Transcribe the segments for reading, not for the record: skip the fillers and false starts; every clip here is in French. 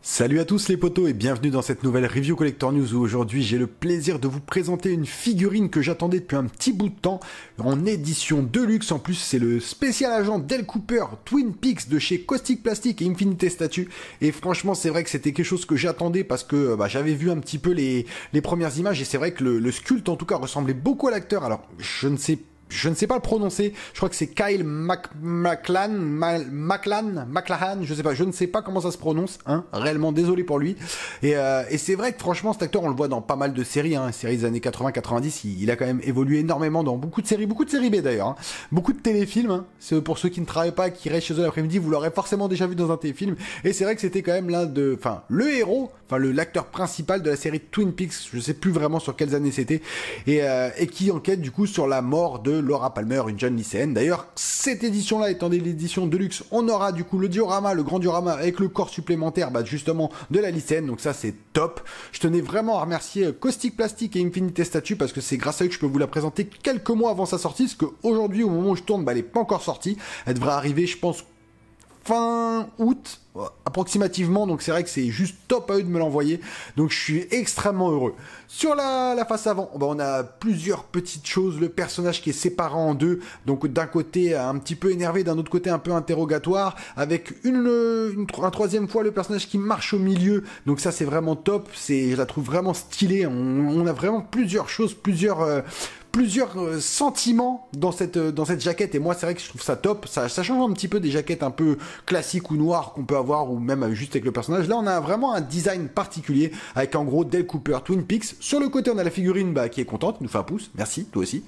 Salut à tous les potos et bienvenue dans cette nouvelle Review Collector News où aujourd'hui j'ai le plaisir de vous présenter une figurine que j'attendais depuis un petit bout de temps en édition Deluxe. En plus c'est le spécial agent Dale Cooper Twin Peaks de chez Caustic Plastic et Infinite Statue, et franchement c'est vrai que c'était quelque chose que j'attendais parce que j'avais vu un petit peu les premières images et c'est vrai que le sculpte en tout cas ressemblait beaucoup à l'acteur. Alors je ne sais pas le prononcer, je crois que c'est Kyle MacLachlan, je ne sais pas comment ça se prononce, hein, réellement désolé pour lui. Et c'est vrai que franchement cet acteur on le voit dans pas mal de séries, hein, séries des années 80-90, il a quand même évolué énormément dans beaucoup de séries B d'ailleurs, hein, beaucoup de téléfilms, hein. C'est pour ceux qui ne travaillent pas, qui restent chez eux l'après-midi, vous l'aurez forcément déjà vu dans un téléfilm, et c'est vrai que c'était quand même le héros, l'acteur principal de la série Twin Peaks, je sais plus vraiment sur quelles années c'était, et qui enquête du coup sur la mort de Laura Palmer, une jeune lycéenne. D'ailleurs, cette édition-là étant l'édition Deluxe, on aura du coup le diorama, le grand diorama avec le corps supplémentaire, justement de la lycéenne. Donc ça, c'est top. Je tenais vraiment à remercier Caustic Plastic et Infinite Statue parce que c'est grâce à eux que je peux vous la présenter quelques mois avant sa sortie. Parce qu'aujourd'hui, au moment où je tourne, elle n'est pas encore sortie. Elle devrait arriver, je pense, fin août approximativement, donc c'est vrai que c'est juste top à eux de me l'envoyer, donc je suis extrêmement heureux. Sur la face avant, on a plusieurs petites choses, le personnage qui est séparé en deux, donc d'un côté un petit peu énervé, d'un autre côté un peu interrogatoire, avec un troisième fois le personnage qui marche au milieu, donc ça c'est vraiment top, je la trouve vraiment stylée, on a vraiment plusieurs choses, plusieurs sentiments dans cette jaquette, et moi c'est vrai que je trouve ça top, ça change un petit peu des jaquettes un peu classiques ou noires qu'on peut avoir, ou même juste avec le personnage. Là on a vraiment un design particulier, avec en gros Dale Cooper Twin Peaks. Sur le côté on a la figurine qui est contente, il nous fait un pouce, merci, toi aussi.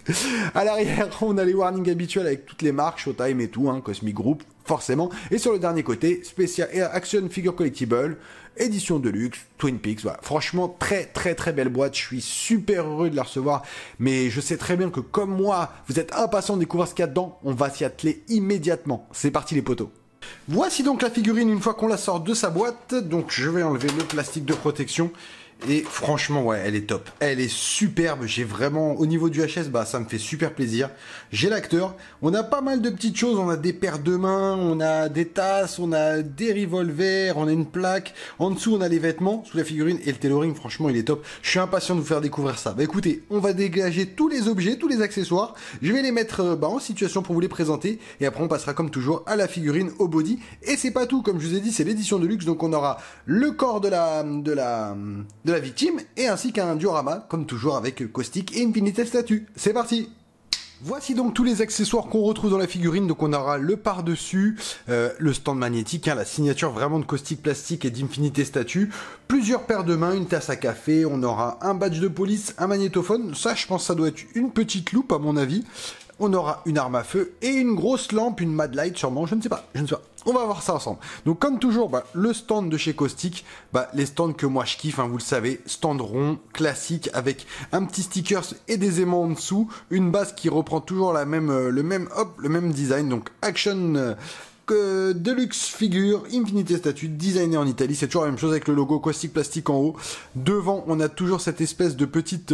À l'arrière on a les warnings habituels avec toutes les marques, Showtime et tout, hein, Cosmic Group, forcément. Et sur le dernier côté, spécial Action Figure Collectible, édition Deluxe, Twin Peaks, voilà. Franchement, très très très belle boîte, je suis super heureux de la recevoir, mais je sais très bien que comme moi, vous êtes impatient de découvrir ce qu'il y a dedans, on va s'y atteler immédiatement. C'est parti les potos. Voici donc la figurine une fois qu'on la sort de sa boîte, donc je vais enlever le plastique de protection. Et franchement, ouais, elle est top. Elle est superbe. J'ai vraiment, au niveau du HS, ça me fait super plaisir. J'ai l'acteur. On a pas mal de petites choses. On a des paires de mains, on a des tasses, on a des revolvers, on a une plaque. En dessous, on a les vêtements sous la figurine et le tailoring. Franchement, il est top. Je suis impatient de vous faire découvrir ça. Écoutez, on va dégager tous les objets, tous les accessoires. Je vais les mettre en situation pour vous les présenter. Et après, on passera comme toujours à la figurine, au body. Et c'est pas tout. Comme je vous ai dit, c'est l'édition de luxe. Donc, on aura le corps de la victime, et ainsi qu'un diorama, comme toujours avec Caustic et Infinite Statue. C'est parti! Voici donc tous les accessoires qu'on retrouve dans la figurine. Donc on aura le par-dessus, le stand magnétique, la signature vraiment de Caustic Plastic et d'Infinite Statue, plusieurs paires de mains, une tasse à café, on aura un badge de police, un magnétophone, ça je pense que ça doit être une petite loupe à mon avis. On aura une arme à feu et une grosse lampe, une Mad Light sûrement, je ne sais pas. On va voir ça ensemble. Donc comme toujours, le stand de chez Caustic, les stands que moi je kiffe, vous le savez, stand rond, classique, avec un petit stickers et des aimants en dessous, une base qui reprend toujours le même design, donc Action Deluxe Figure, Infinite Statue, designé en Italie, c'est toujours la même chose avec le logo Caustic Plastic en haut. Devant, on a toujours cette espèce de petite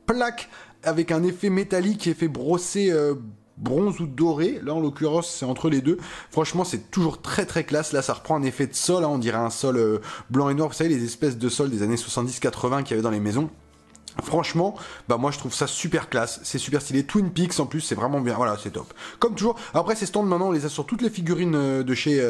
plaque avec un effet métallique, effet brossé bronze ou doré. Là en l'occurrence c'est entre les deux. Franchement c'est toujours très très classe. Là ça reprend un effet de sol, on dirait un sol blanc et noir, vous savez les espèces de sol des années 70-80 qu'il y avait dans les maisons. Franchement, moi je trouve ça super classe, c'est super stylé. Twin Peaks en plus, c'est vraiment bien, voilà, c'est top. Comme toujours, après ces stands maintenant, on les a sur toutes les figurines de chez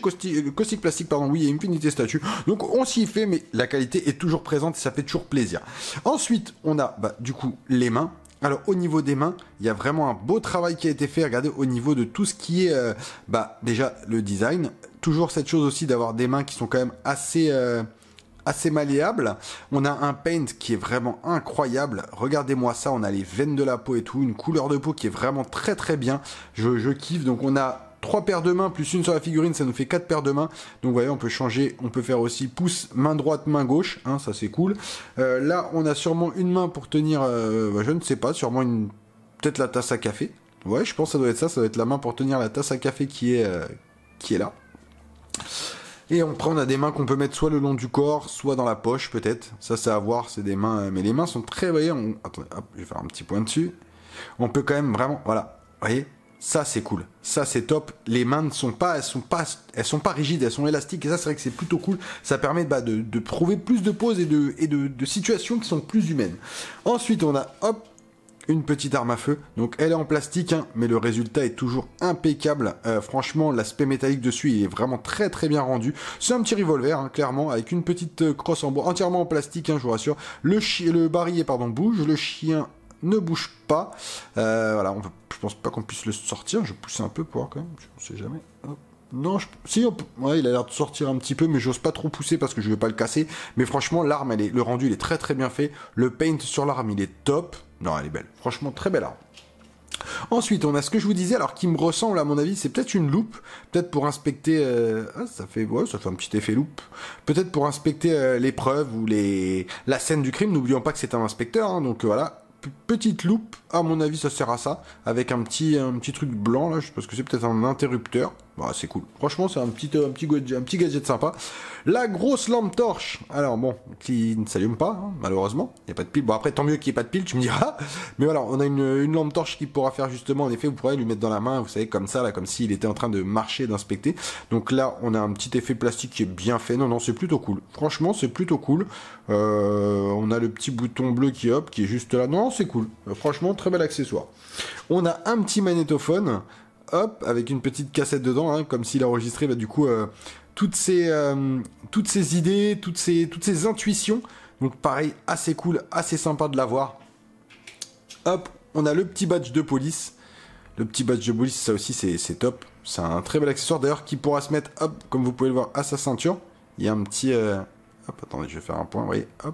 Caustic Plastic, oui, et Infinite Statue. Donc on s'y fait, mais la qualité est toujours présente et ça fait toujours plaisir. Ensuite, on a du coup les mains. Alors au niveau des mains, il y a vraiment un beau travail qui a été fait. Regardez au niveau de tout ce qui est déjà le design. Toujours cette chose aussi d'avoir des mains qui sont quand même assez malléable. On a un paint qui est vraiment incroyable. Regardez-moi ça, on a les veines de la peau et tout, une couleur de peau qui est vraiment très très bien. Je kiffe. Donc on a 3 paires de mains plus une sur la figurine, ça nous fait 4 paires de mains. Donc vous voyez, on peut changer, on peut faire aussi pouce, main droite, main gauche, ça c'est cool. Là, on a sûrement une main pour tenir, je ne sais pas, sûrement peut-être la tasse à café. Ouais, je pense que ça doit être ça doit être la main pour tenir la tasse à café qui est là. Et après on a des mains qu'on peut mettre soit le long du corps, soit dans la poche peut-être. Ça c'est à voir, c'est des mains, mais les mains sont très, vous voyez, attendez, hop, je vais faire un petit point dessus. On peut quand même vraiment, voilà, vous voyez, Ça c'est cool, ça c'est top. Les mains ne sont pas, elles sont pas rigides, elles sont élastiques et ça c'est vrai que c'est plutôt cool. Ça permet de trouver plus de poses et de situations qui sont plus humaines. Ensuite on a hop une petite arme à feu. Donc elle est en plastique, hein, mais le résultat est toujours impeccable. Franchement l'aspect métallique dessus il est vraiment très très bien rendu. C'est un petit revolver hein, clairement avec une petite crosse en bois entièrement en plastique, hein, je vous rassure. Le barillet bouge, le chien ne bouge pas. Voilà, je pense pas qu'on puisse le sortir. Je pousse un peu pour voir quand même. Je ne sais jamais. Hop. Non, si, ouais, il a l'air de sortir un petit peu, mais j'ose pas trop pousser parce que je vais pas le casser. Mais franchement, l'arme, le rendu, il est très très bien fait. Le paint sur l'arme, il est top. Non, elle est belle. Franchement, très belle arme. Ensuite, on a ce que je vous disais, alors qui me ressemble à mon avis, c'est peut-être une loupe, peut-être pour inspecter. Ça fait un petit effet loupe. Peut-être pour inspecter l'épreuve ou la scène du crime. N'oublions pas que c'est un inspecteur, hein, donc voilà. Petite loupe, à mon avis ça sert à ça, avec un petit truc blanc là, je pense que c'est peut-être un interrupteur. Bah, c'est cool, franchement c'est un petit gadget sympa. La grosse lampe torche, alors bon, qui ne s'allume pas, hein, malheureusement, il n'y a pas de pile. Bon après tant mieux qu'il n'y ait pas de pile, tu me diras, mais voilà, on a une lampe torche qui pourra faire justement, en effet, vous pourrez lui mettre dans la main, vous savez, comme ça, là, comme s'il était en train de marcher, d'inspecter. Donc là, on a un petit effet plastique qui est bien fait, non, c'est plutôt cool, franchement c'est plutôt cool. On a le petit bouton bleu qui est juste là, non, c'est cool, franchement très bel accessoire. On a un petit magnétophone, hop, avec une petite cassette dedans, hein, comme s'il enregistrait du coup toutes ces idées, toutes ces intuitions. Donc pareil, assez cool, assez sympa de l'avoir. Hop, on a le petit badge de police. Le petit badge de police, ça aussi c'est top. C'est un très bel accessoire d'ailleurs qui pourra se mettre, hop, comme vous pouvez le voir, à sa ceinture. Il y a un petit... Hop, attendez, je vais faire un point, vous voyez, hop.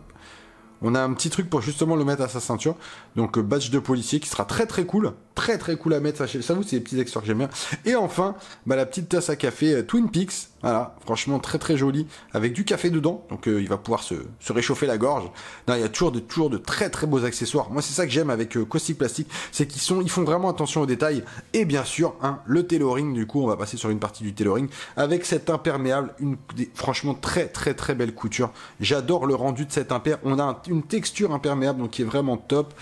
On a un petit truc pour justement le mettre à sa ceinture. Donc badge de policier qui sera très très cool. Très très cool à mettre. Ça vous, c'est les petits accessoires que j'aime bien. Et enfin, la petite tasse à café Twin Peaks. Voilà, franchement très très joli. Avec du café dedans. Donc il va pouvoir se réchauffer la gorge. Non, il y a toujours de très très beaux accessoires. Moi c'est ça que j'aime avec Caustic Plastic. C'est ils font vraiment attention aux détails. Et bien sûr, hein, le tailoring. Du coup, on va passer sur une partie du tailoring. Avec cet imperméable. Franchement très très très belle couture. J'adore le rendu de cet imper. On a une texture imperméable donc qui est vraiment top.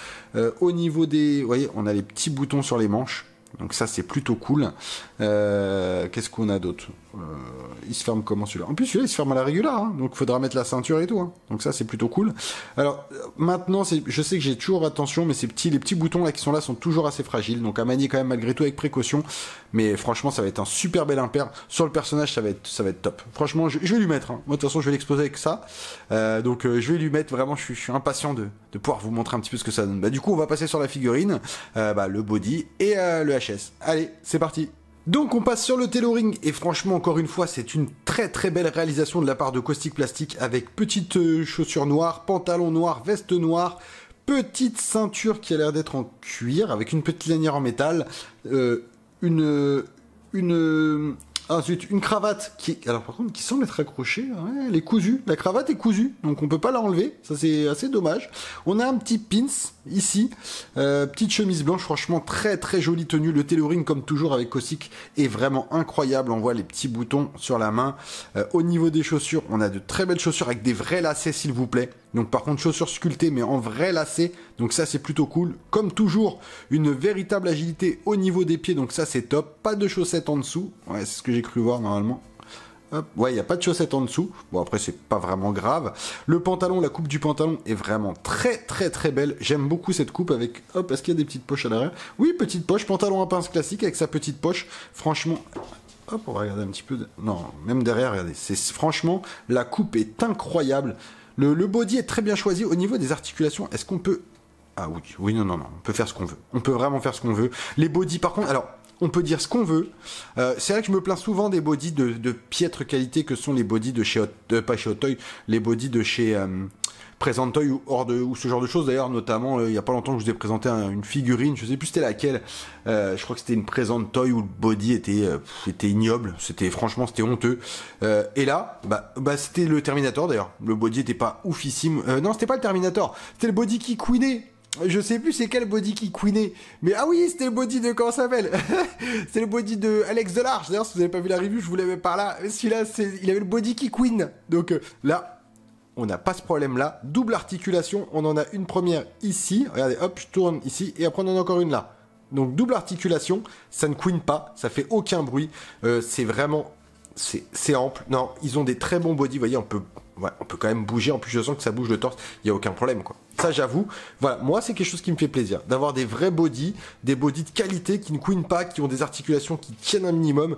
Au niveau des... Vous voyez, on a les petits boutons sur les manches. Donc ça, c'est plutôt cool. Qu'est-ce qu'on a d'autre? Il se ferme comment celui-là? En plus, celui-là, il se ferme à la régulière. Hein, donc il faudra mettre la ceinture et tout. Hein. Donc ça, c'est plutôt cool. Alors, maintenant, je sais que j'ai toujours attention, mais les petits boutons là qui sont là sont toujours assez fragiles. Donc à manier quand même malgré tout avec précaution. Mais franchement, ça va être un super bel impair. Sur le personnage, ça va être top. Franchement, je vais lui mettre. Hein. Moi, de toute façon, je vais l'exposer avec ça. Donc je vais lui mettre. Vraiment, je suis impatient de pouvoir vous montrer un petit peu ce que ça donne. Du coup, on va passer sur la figurine, le body et le HS. Allez, c'est parti. Donc on passe sur le tailoring et franchement encore une fois c'est une très très belle réalisation de la part de Caustic Plastic avec petites chaussures noires, pantalon noir, veste noire, petite ceinture qui a l'air d'être en cuir avec une petite lanière en métal, une cravate qui semble être accrochée, ouais, elle est cousue, la cravate est cousue, donc on peut pas la enlever, ça c'est assez dommage. On a un petit pins ici, petite chemise blanche, franchement très très jolie tenue, le tailoring comme toujours avec Caustic est vraiment incroyable, on voit les petits boutons sur la main. Au niveau des chaussures, on a de très belles chaussures avec des vrais lacets s'il vous plaît. Donc par contre chaussures sculptées mais en vrai lacets, donc ça c'est plutôt cool. Comme toujours, une véritable agilité au niveau des pieds, donc ça c'est top. Pas de chaussettes en dessous, ouais c'est ce que j'ai cru voir normalement. Hop. Ouais, il n'y a pas de chaussettes en dessous. Bon, après, c'est pas vraiment grave. Le pantalon, la coupe du pantalon est vraiment très, très, très belle. J'aime beaucoup cette coupe avec... Hop, est-ce qu'il y a des petites poches à l'arrière? Oui, petite poche. Pantalon à pince classique avec sa petite poche. Franchement... Hop, on va regarder un petit peu... Non, même derrière, regardez. Franchement, la coupe est incroyable. Le body est très bien choisi. Au niveau des articulations, est-ce qu'on peut... Ah oui, non. On peut faire ce qu'on veut. On peut vraiment faire ce qu'on veut. Les bodys, par contre... Alors... On peut dire ce qu'on veut. C'est vrai que je me plains souvent des bodys de piètre qualité que sont les bodys de chez pas chez Hot Toy, les bodys de chez Present Toy ou ce genre de choses. D'ailleurs, notamment, il y a pas longtemps que je vous ai présenté une figurine, je sais plus c'était laquelle. Je crois que c'était une Present Toy où le body était ignoble. Franchement, c'était honteux. Et là, c'était le Terminator d'ailleurs. Le body était pas oufissime. Non, c'était pas le Terminator. C'était le body qui couinait. Je sais plus c'est quel body qui queenait. Mais ah oui, c'était le body de... Comment ça s'appelle? C'est le body de Alex Delarge. D'ailleurs, si vous n'avez pas vu la review, je vous l'avais par là. Celui-là, il avait le body qui queen. Donc là, on n'a pas ce problème-là. Double articulation. On en a une première ici. Regardez, hop, je tourne ici. Et après, on en a encore une là. Donc double articulation, ça ne couine pas, ça fait aucun bruit, c'est vraiment, c'est ample. Non, ils ont des très bons body, vous voyez, on peut quand même bouger, en plus je sens que ça bouge le torse, il n'y a aucun problème quoi. Ça j'avoue, voilà, moi c'est quelque chose qui me fait plaisir, d'avoir des vrais body, des body de qualité qui ne couinent pas, qui ont des articulations qui tiennent un minimum.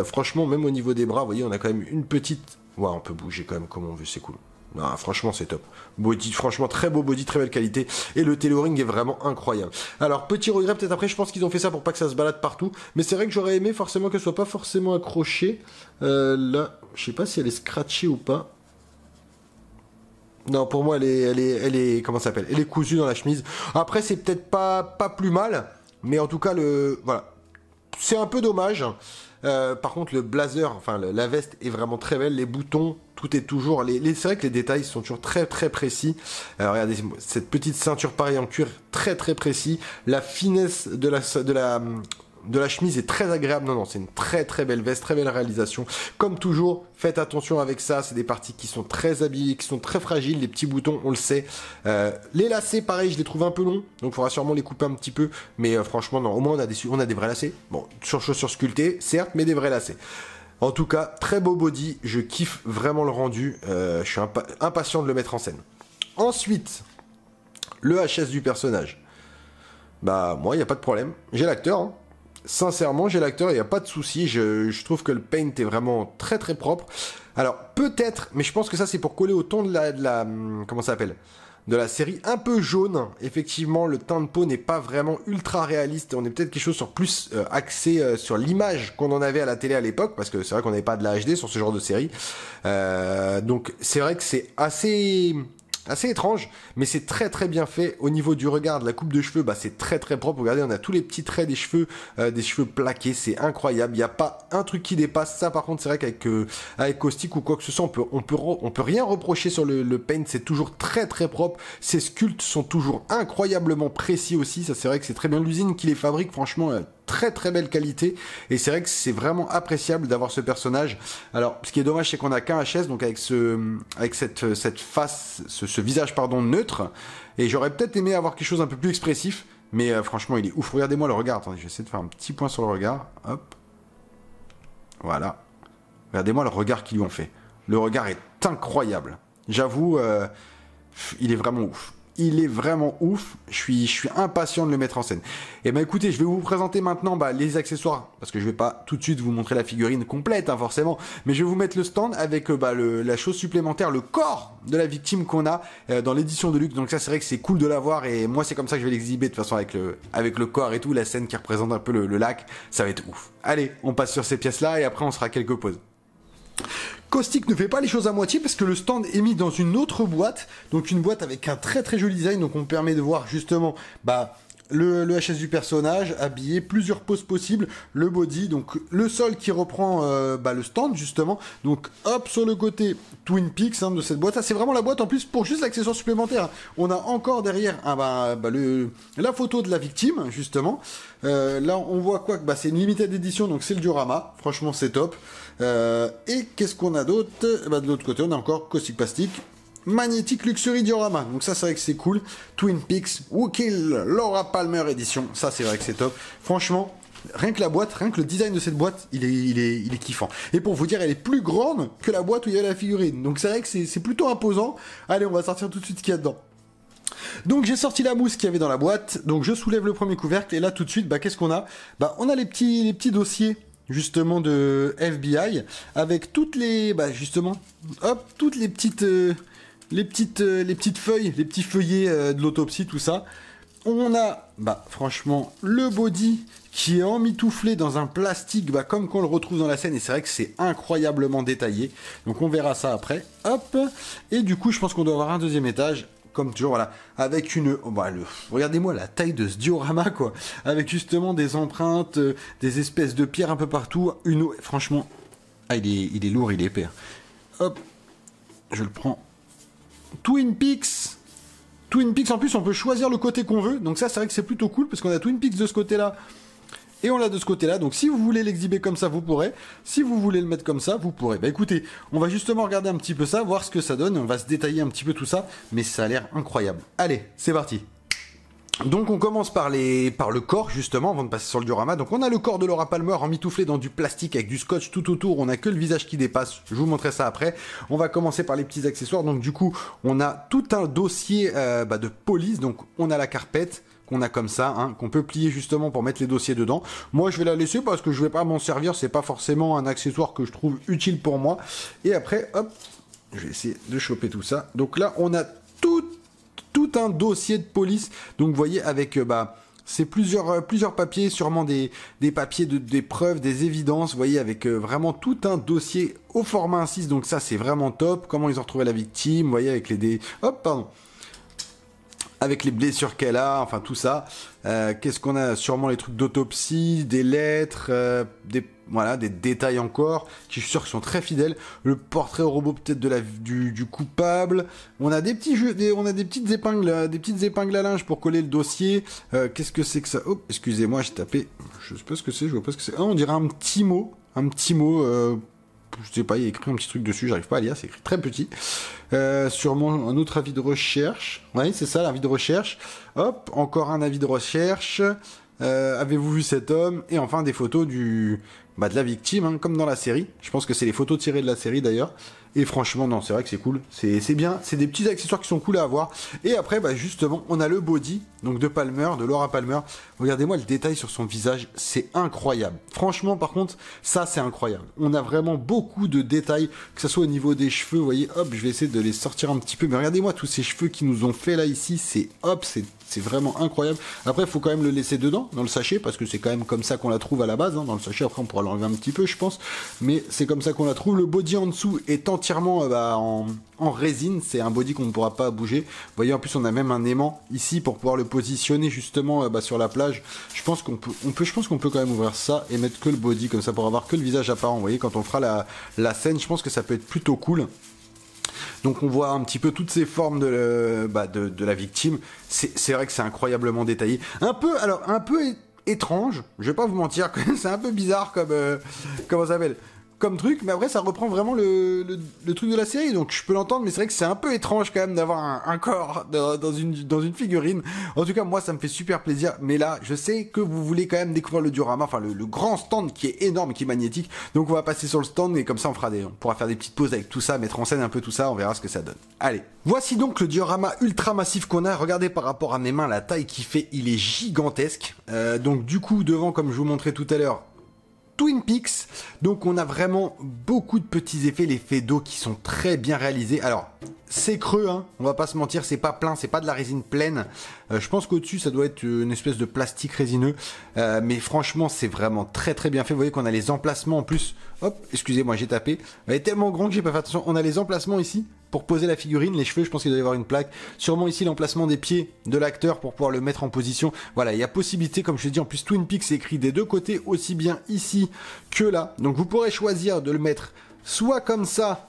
Franchement, même au niveau des bras, vous voyez, on a quand même une petite... Ouais, on peut bouger quand même comme on veut, c'est cool. Non, franchement, c'est top. Body, franchement, très beau body, très belle qualité. Et le tailoring est vraiment incroyable. Alors, petit regret, peut-être après, je pense qu'ils ont fait ça pour pas que ça se balade partout. Mais c'est vrai que j'aurais aimé forcément qu'elle soit pas forcément accrochée. Là, je sais pas si elle est scratchée ou pas. Non, pour moi, elle est, comment ça s'appelle? Elle est cousue dans la chemise. Après, c'est peut-être pas plus mal. Mais en tout cas, voilà. C'est un peu dommage. Par contre, le blazer, enfin la veste est vraiment très belle. Les boutons, tout est toujours... c'est vrai que les détails sont toujours très très précis. Regardez, cette petite ceinture pareille en cuir, très très précis. La finesse de la chemise est très agréable. Non, c'est une très très belle veste, très belle réalisation. Comme toujours, faites attention avec ça. C'est des parties qui sont très habillées, qui sont très fragiles. Les petits boutons, on le sait. Les lacets, pareil, je les trouve un peu longs. Donc, il faudra sûrement les couper un petit peu. Mais franchement, non, au moins, on a des vrais lacets. Bon, sur chaussures sculptées, certes, mais des vrais lacets. En tout cas, très beau body. Je kiffe vraiment le rendu. Je suis impatient de le mettre en scène. Ensuite, le HS du personnage. Bah, moi, il n'y a pas de problème. J'ai l'acteur, hein. Sincèrement, j'ai l'acteur, il n'y a pas de souci. Je trouve que le paint est vraiment très très propre. Alors, peut-être, mais je pense que ça c'est pour coller au ton de la comment ça s'appelle? De la série un peu jaune. Effectivement, le teint de peau n'est pas vraiment ultra réaliste. On est peut-être quelque chose sur plus axé sur l'image qu'on en avait à la télé à l'époque, parce que c'est vrai qu'on n'avait pas de la HD sur ce genre de série. Donc, c'est vrai que c'est assez étrange, mais c'est très très bien fait. Au niveau du regard, de la coupe de cheveux, bah c'est très très propre. Regardez, on a tous les petits traits des cheveux plaqués, c'est incroyable. Il n'y a pas un truc qui dépasse. Ça, par contre, c'est vrai qu'avec Caustic ou quoi que ce soit, on peut rien reprocher sur le paint. C'est toujours très très propre. Ces sculptes sont toujours incroyablement précis aussi. Ça, c'est vrai que c'est très bien l'usine qui les fabrique. Franchement, très très belle qualité, et c'est vrai que c'est vraiment appréciable d'avoir ce personnage. Alors, ce qui est dommage, c'est qu'on a qu'un HS, donc avec cette face, ce visage pardon neutre, et j'aurais peut-être aimé avoir quelque chose un peu plus expressif, mais franchement il est ouf. Regardez-moi le regard. Attendez, je vais essayer de faire un petit point sur le regard. Hop, voilà. Regardez-moi le regard qu'ils lui ont fait. Le regard est incroyable. J'avoue, il est vraiment ouf. Il est vraiment ouf, je suis impatient de le mettre en scène. Et ben écoutez, je vais vous présenter maintenant les accessoires, parce que je vais pas tout de suite vous montrer la figurine complète, hein, forcément, mais je vais vous mettre le stand avec la chose supplémentaire, le corps de la victime qu'on a dans l'édition de luxe. Donc ça, c'est vrai que c'est cool de l'avoir, et moi c'est comme ça que je vais l'exhiber, de toute façon avec le corps et tout, la scène qui représente un peu le lac, ça va être ouf. Allez, on passe sur ces pièces-là, et après on se fera quelques pauses. Caustic ne fait pas les choses à moitié, parce que le stand est mis dans une autre boîte, donc une boîte avec un très très joli design. Donc on permet de voir justement le HS du personnage habillé, plusieurs poses possibles, le body, donc le sol qui reprend le stand justement. Donc hop, sur le côté Twin Peaks de cette boîte. Ça, c'est vraiment la boîte en plus pour juste l'accessoire supplémentaire. On a encore derrière la photo de la victime justement. Là on voit quoi, c'est une limited edition, donc c'est le diorama. Franchement c'est top. Et qu'est-ce qu'on a d'autre? De l'autre côté on a encore Caustic Plastic Magnetic Luxury diorama. Donc ça, c'est vrai que c'est cool. Twin Peaks Wookill Laura Palmer édition. Ça, c'est vrai que c'est top. Franchement, rien que la boîte, rien que le design de cette boîte, il est kiffant. Et pour vous dire, elle est plus grande que la boîte où il y a la figurine. Donc c'est vrai que c'est plutôt imposant. Allez, on va sortir tout de suite ce qu'il y a dedans. Donc j'ai sorti la mousse qu'il y avait dans la boîte. Donc je soulève le premier couvercle. Et là, tout de suite, qu'est-ce qu'on a? On a les petits dossiers justement de FBI avec toutes les justement toutes les petites feuilles, les petits feuillets de l'autopsie, tout ça. On a franchement le body qui est emmitouflé dans un plastique comme qu'on le retrouve dans la scène, et c'est vrai que c'est incroyablement détaillé. Donc on verra ça après. Hop, et du coup je pense qu'on doit avoir un deuxième étage. Comme toujours, voilà, avec regardez-moi la taille de ce diorama, quoi, avec justement des empreintes, des espèces de pierres un peu partout. Franchement, il est lourd, il est épais. Hop, je le prends. Twin Peaks, en plus, on peut choisir le côté qu'on veut, donc ça, c'est vrai que c'est plutôt cool, parce qu'on a Twin Peaks de ce côté-là, et on l'a de ce côté-là. Donc si vous voulez l'exhiber comme ça, vous pourrez. Si vous voulez le mettre comme ça, vous pourrez. Écoutez, on va justement regarder un petit peu ça, voir ce que ça donne. On va se détailler un petit peu tout ça, mais ça a l'air incroyable. Allez, c'est parti. Donc on commence par le corps justement avant de passer sur le diorama. Donc on a le corps de Laura Palmer emmitouflé dans du plastique avec du scotch tout autour. On a que le visage qui dépasse. Je vous montrerai ça après. On va commencer par les petits accessoires. Donc du coup on a tout un dossier de police. Donc on a la carpette qu'on a comme ça, hein, qu'on peut plier justement pour mettre les dossiers dedans. Moi je vais la laisser parce que je vais pas m'en servir. C'est pas forcément un accessoire que je trouve utile pour moi. Et après hop, je vais essayer de choper tout ça. Donc là on a tout un dossier de police, donc vous voyez avec c'est plusieurs papiers, sûrement des papiers des preuves, des évidences, vous voyez avec vraiment tout un dossier au format 1/6, donc ça c'est vraiment top. Comment ils ont retrouvé la victime, vous voyez avec avec les blessures qu'elle a, enfin tout ça. Qu'est-ce qu'on a? Sûrement les trucs d'autopsie, des lettres, des détails encore, qui je suis sûr qu'ils sont très fidèles. Le portrait au robot peut-être du coupable. On a des petits jeux, on a des petites épingles à linge pour coller le dossier. Qu'est-ce que c'est que ça? Oh, excusez-moi, j'ai tapé. Je sais pas ce que c'est, je vois pas ce que c'est. Ah, on dirait un petit mot. Je sais pas, il y a écrit un petit truc dessus, j'arrive pas à lire, c'est écrit très petit. Sûrement un autre avis de recherche. Oui, c'est ça, l'avis de recherche. Hop, encore un avis de recherche. Avez-vous vu cet homme? Et enfin des photos de la victime, hein, comme dans la série. Je pense que c'est les photos tirées de la série d'ailleurs. Et franchement, non, c'est vrai que c'est cool. C'est bien, c'est des petits accessoires qui sont cool à avoir. Et après, justement, on a le body, donc de Laura Palmer. Regardez-moi le détail sur son visage, c'est incroyable. Franchement, par contre, ça, c'est incroyable. On a vraiment beaucoup de détails, que ce soit au niveau des cheveux. Vous voyez, hop, je vais essayer de les sortir un petit peu. Mais regardez-moi tous ces cheveux qui nous ont fait là, ici. C'est vraiment incroyable. Après, il faut quand même le laisser dedans, dans le sachet, parce que c'est quand même comme ça qu'on la trouve à la base. Hein, dans le sachet, après, on pourra l'enlever un petit peu, je pense. Mais c'est comme ça qu'on la trouve. Le body en dessous est entièrement en résine. C'est un body qu'on ne pourra pas bouger. Vous voyez, en plus, on a même un aimant ici pour pouvoir le positionner justement sur la plage. Je pense qu'on peut quand même ouvrir ça et mettre que le body, comme ça, pour avoir que le visage apparent. Vous voyez, quand on fera la scène, je pense que ça peut être plutôt cool. Donc on voit un petit peu toutes ces formes de la victime. C'est vrai que c'est incroyablement détaillé. Un peu étrange, je vais pas vous mentir, c'est un peu bizarre comment ça s'appelle, comme truc, mais après ça reprend vraiment le truc de la série, donc je peux l'entendre, mais c'est vrai que c'est un peu étrange quand même d'avoir un corps dans une figurine. En tout cas, moi ça me fait super plaisir, mais là je sais que vous voulez quand même découvrir le diorama, enfin le grand stand qui est énorme, qui est magnétique, donc on va passer sur le stand et comme ça on pourra faire des petites pauses avec tout ça, mettre en scène un peu tout ça, on verra ce que ça donne. Allez, voici donc le diorama ultra massif qu'on a. Regardez par rapport à mes mains la taille qu'il fait, il est gigantesque. Donc du coup devant, comme je vous montrais tout à l'heure, Twin Peaks, donc on a vraiment beaucoup de petits effets d'eau qui sont très bien réalisés. Alors c'est creux, hein, on va pas se mentir, c'est pas plein, c'est pas de la résine pleine. Je pense qu'au-dessus ça doit être une espèce de plastique résineux, mais franchement c'est vraiment très très bien fait. Vous voyez qu'on a les emplacements en plus. Hop, excusez-moi, j'ai tapé. Elle est tellement grande que j'ai pas fait attention. On a les emplacements ici pour poser la figurine, les cheveux, je pense qu'il doit y avoir une plaque. Sûrement ici l'emplacement des pieds de l'acteur pour pouvoir le mettre en position. Voilà, il y a possibilité, comme je l'ai dit, en plus Twin Peaks c'est écrit des deux côtés, aussi bien ici que là. Donc vous pourrez choisir de le mettre soit comme ça,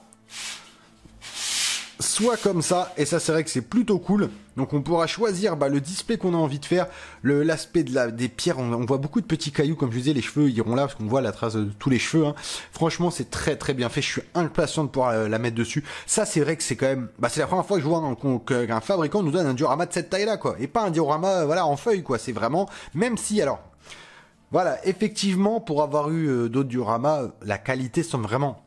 et ça c'est vrai que c'est plutôt cool. Donc on pourra choisir le display qu'on a envie de faire, l'aspect des pierres. On voit beaucoup de petits cailloux, comme je disais, les cheveux iront là parce qu'on voit la trace de tous les cheveux, hein. Franchement c'est très très bien fait, je suis impatient de pouvoir la mettre dessus. Ça c'est vrai que c'est quand même, c'est la première fois que je vois qu'un fabricant nous donne un diorama de cette taille là, quoi, et pas un diorama en feuille, quoi. C'est vraiment, même si alors voilà, effectivement pour avoir eu d'autres dioramas, la qualité semble vraiment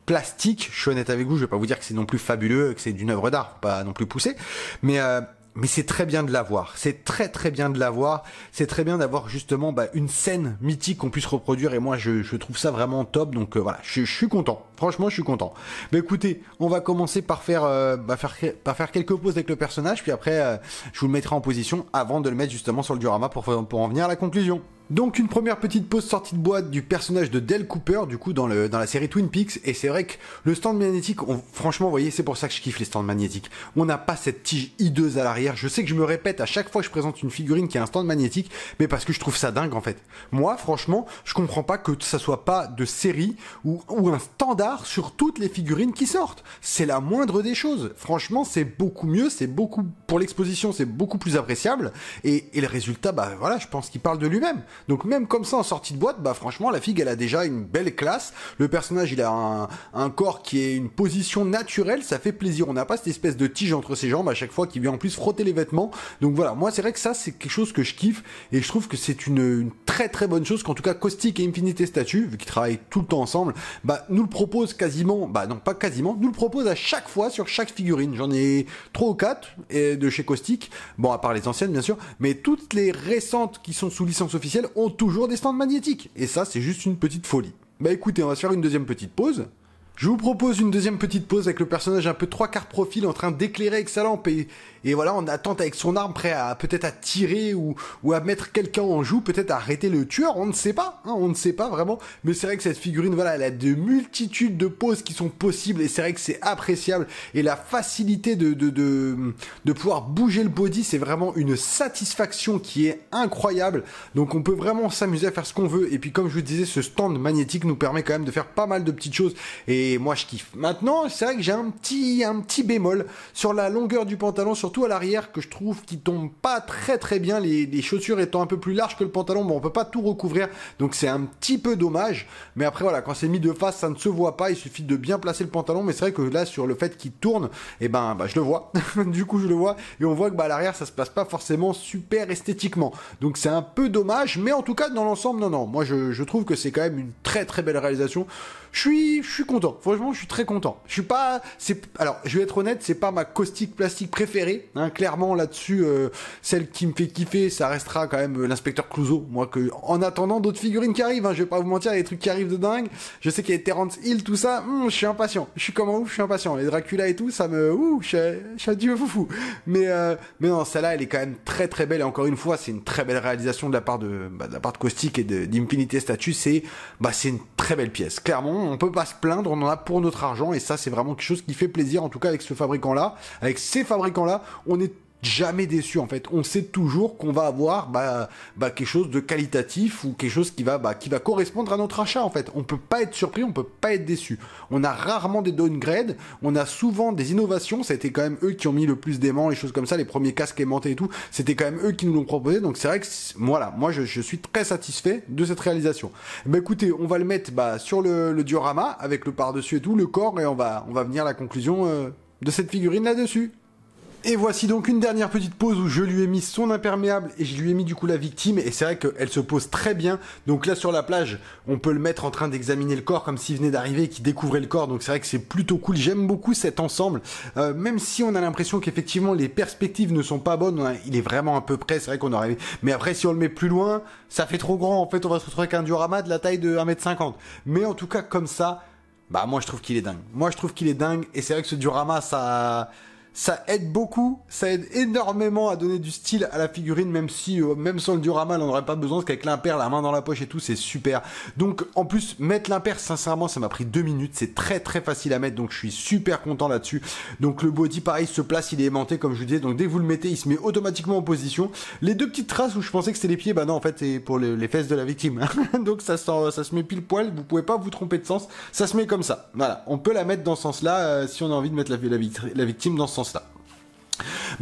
plastique. Je suis honnête avec vous, je vais pas vous dire que c'est non plus fabuleux, que c'est d'une œuvre d'art, pas non plus poussé, mais c'est très bien de l'avoir. C'est très très bien de l'avoir. C'est très bien d'avoir justement une scène mythique qu'on puisse reproduire, et moi je trouve ça vraiment top. Donc voilà, je suis content. Franchement, je suis content. Mais écoutez, on va commencer par faire quelques pauses avec le personnage, puis après je vous le mettrai en position avant de le mettre justement sur le diorama pour en venir à la conclusion. Donc une première petite pause sortie de boîte du personnage de Dale Cooper, du coup dans la série Twin Peaks, et c'est vrai que le stand magnétique, franchement vous voyez, c'est pour ça que je kiffe les stands magnétiques. On n'a pas cette tige hideuse à l'arrière. Je sais que je me répète à chaque fois que je présente une figurine qui a un stand magnétique, mais parce que je trouve ça dingue en fait. Moi franchement, je comprends pas que ça soit pas de série ou un standard sur toutes les figurines qui sortent. C'est la moindre des choses. Franchement c'est beaucoup mieux, c'est beaucoup, pour l'exposition c'est beaucoup plus appréciable, et le résultat, voilà, je pense qu'il parle de lui-même. Donc même comme ça en sortie de boîte, bah franchement la figue elle a déjà une belle classe. Le personnage il a un corps qui est une position naturelle, ça fait plaisir. On n'a pas cette espèce de tige entre ses jambes à chaque fois qui vient en plus frotter les vêtements. Donc voilà, moi c'est vrai que ça c'est quelque chose que je kiffe et je trouve que c'est une très très bonne chose qu'en tout cas Caustic et Infinity Statue, vu qu'ils travaillent tout le temps ensemble, bah nous le proposent quasiment, bah non pas quasiment, nous le proposent à chaque fois sur chaque figurine. J'en ai 3 ou 4 de chez Caustic, bon à part les anciennes bien sûr, mais toutes les récentes qui sont sous licence officielle ont toujours des stands magnétiques. Et ça c'est juste une petite folie. Bah écoutez, on va se faire une deuxième petite pause. Je vous propose une deuxième petite pause avec le personnage un peu 3/4 profil en train d'éclairer avec sa lampe et voilà, en attente avec son arme prêt à peut-être à tirer ou à mettre quelqu'un en joue, peut-être à arrêter le tueur, on ne sait pas, hein, on ne sait pas vraiment, mais c'est vrai que cette figurine, voilà, elle a de multitudes de poses qui sont possibles et c'est vrai que c'est appréciable et la facilité de pouvoir bouger le body, c'est vraiment une satisfaction qui est incroyable, donc on peut vraiment s'amuser à faire ce qu'on veut et puis comme je vous disais, ce stand magnétique nous permet quand même de faire pas mal de petites choses et moi je kiffe. Maintenant, c'est vrai que j'ai un petit bémol sur la longueur du pantalon, surtout à l'arrière, que je trouve qui tombe pas très bien, les chaussures étant un peu plus larges que le pantalon, bon on peut pas tout recouvrir, donc c'est un petit peu dommage, mais après voilà, quand c'est mis de face, ça ne se voit pas, il suffit de bien placer le pantalon, mais c'est vrai que là, sur le fait qu'il tourne, et ben je le vois, du coup je le vois, et on voit que à l'arrière, ça se passe pas forcément super esthétiquement, donc c'est un peu dommage, mais en tout cas, dans l'ensemble, non, moi je trouve que c'est quand même une très belle réalisation. Je suis content. Franchement, je suis très content. Alors, je vais être honnête, c'est pas ma caustique plastique préférée. Hein, clairement, là-dessus, celle qui me fait kiffer, ça restera quand même l'inspecteur Clouseau. Moi, en attendant d'autres figurines qui arrivent, hein, je vais pas vous mentir, il y a des trucs qui arrivent de dingue. Je sais qu'il y a Terrence Hill, tout ça. Je suis impatient. Je suis comme un ouf, je suis impatient. Les Dracula et tout, ça me, je suis un dieu foufou. Mais non, celle-là, elle est quand même très belle. Et encore une fois, c'est une très belle réalisation de la part de Caustic et d'Infinity Statue. C'est une très belle pièce. Clairement, on peut pas se plaindre, on en a pour notre argent et ça c'est vraiment quelque chose qui fait plaisir, en tout cas avec ce fabricant là, avec ces fabricants là, on est jamais déçu en fait, on sait toujours qu'on va avoir quelque chose de qualitatif ou quelque chose qui va correspondre à notre achat en fait. On peut pas être surpris, on peut pas être déçu. On a rarement des downgrades, on a souvent des innovations, ça a été quand même eux qui ont mis le plus d'aimants, les choses comme ça, les premiers casques aimantés et tout, c'était quand même eux qui nous l'ont proposé, donc c'est vrai que voilà, moi je suis très satisfait de cette réalisation. Bah écoutez, on va le mettre sur le diorama avec le par-dessus et tout, le corps, et on va venir à la conclusion de cette figurine là-dessus. Et voici donc une dernière petite pose où je lui ai mis son imperméable et je lui ai mis du coup la victime, et c'est vrai qu'elle se pose très bien. Donc là sur la plage, on peut le mettre en train d'examiner le corps comme s'il venait d'arriver et qu'il découvrait le corps, donc c'est vrai que c'est plutôt cool. J'aime beaucoup cet ensemble, même si on a l'impression qu'effectivement les perspectives ne sont pas bonnes, il est vraiment à peu près, c'est vrai qu'on aurait... Mais après si on le met plus loin, ça fait trop grand, en fait on va se retrouver avec un diorama de la taille de 1m50. Mais en tout cas comme ça, moi je trouve qu'il est dingue. Et c'est vrai que ce diorama, ça aide beaucoup, ça aide énormément à donner du style à la figurine, même si, même sans le diorama, on n'aurait pas besoin, parce qu'avec l'impair, la main dans la poche et tout, c'est super. Donc, en plus, mettre l'impair, sincèrement, ça m'a pris 2 minutes, c'est très facile à mettre, donc je suis super content là-dessus. Donc, le body, pareil, se place, il est aimanté, comme je vous disais, donc dès que vous le mettez, il se met automatiquement en position. Les 2 petites traces où je pensais que c'était les pieds, non, en fait, c'est pour les fesses de la victime. Donc, ça se met pile poil, vous pouvez pas vous tromper de sens, ça se met comme ça. Voilà, on peut la mettre dans ce sens-là, si on a envie de mettre la victime dans ce sens-là.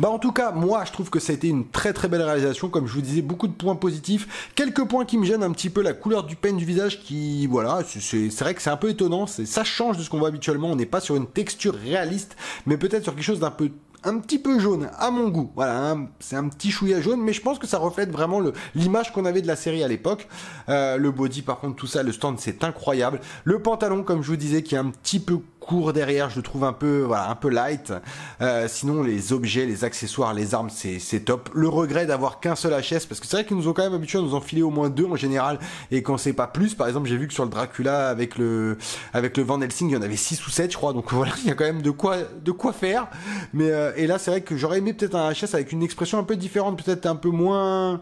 En tout cas, moi je trouve que ça a été une très belle réalisation, comme je vous disais, beaucoup de points positifs, quelques points qui me gênent un petit peu, la couleur du paint du visage qui, voilà, c'est vrai que c'est un peu étonnant, ça change de ce qu'on voit habituellement, on n'est pas sur une texture réaliste, mais peut-être sur quelque chose un petit peu jaune, à mon goût. Voilà, c'est un petit chouïa jaune, mais je pense que ça reflète vraiment l'image qu'on avait de la série à l'époque. Le body, par contre, tout ça, le stand, c'est incroyable. Le pantalon, comme je vous disais, qui est un petit peu court derrière, je le trouve un peu light. Sinon, les objets, les accessoires, les armes, c'est top. Le regret d'avoir qu'un seul HS, parce que c'est vrai qu'ils nous ont quand même habitués à nous enfiler au moins 2 en général, et quand c'est pas plus, par exemple, j'ai vu que sur le Dracula, avec le Van Helsing, il y en avait 6 ou 7, je crois, donc voilà, il y a quand même de quoi faire. Mais et là, c'est vrai que j'aurais aimé peut-être un HS avec une expression un peu différente, peut-être un peu moins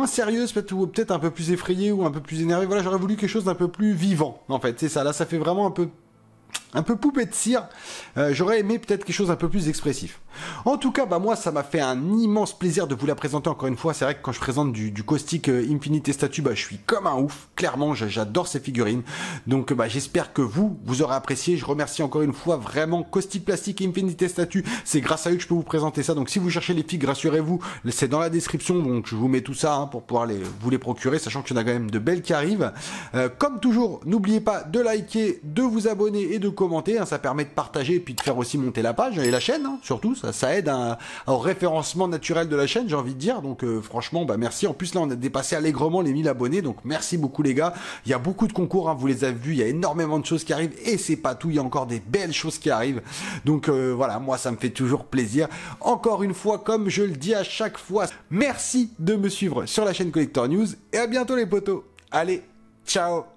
sérieuse, ou peut-être un peu plus effrayée ou un peu plus énervée. Voilà, j'aurais voulu quelque chose d'un peu plus vivant, en fait. C'est ça. Là, ça fait vraiment un peu un peu poupée de cire. J'aurais aimé peut-être quelque chose un peu plus expressif. En tout cas, bah moi, ça m'a fait un immense plaisir de vous la présenter encore une fois. C'est vrai que quand je présente du caustique Infinity Statue, bah je suis comme un ouf. Clairement, j'adore ces figurines. Donc, bah j'espère que vous aurez apprécié. Je remercie encore une fois vraiment Caustic Plastic et Infinity Statue. C'est grâce à eux que je peux vous présenter ça. Donc, si vous cherchez les figues, rassurez-vous, c'est dans la description. Donc, je vous mets tout ça hein, pour pouvoir vous les procurer, sachant qu'il y en a quand même de belles qui arrivent. Comme toujours, n'oubliez pas de liker, de vous abonner et de commenter. Hein, ça permet de partager et puis de faire aussi monter la page et la chaîne, hein, surtout. Ça aide au référencement naturel de la chaîne, j'ai envie de dire. Donc franchement, bah merci. En plus là, on a dépassé allègrement les 1000 abonnés. Donc merci beaucoup les gars. Il y a beaucoup de concours, hein, vous les avez vus. Il y a énormément de choses qui arrivent et c'est pas tout. Il y a encore des belles choses qui arrivent. Donc voilà, moi ça me fait toujours plaisir. Encore une fois, comme je le dis à chaque fois, merci de me suivre sur la chaîne Collector News et à bientôt les potos. Allez, ciao.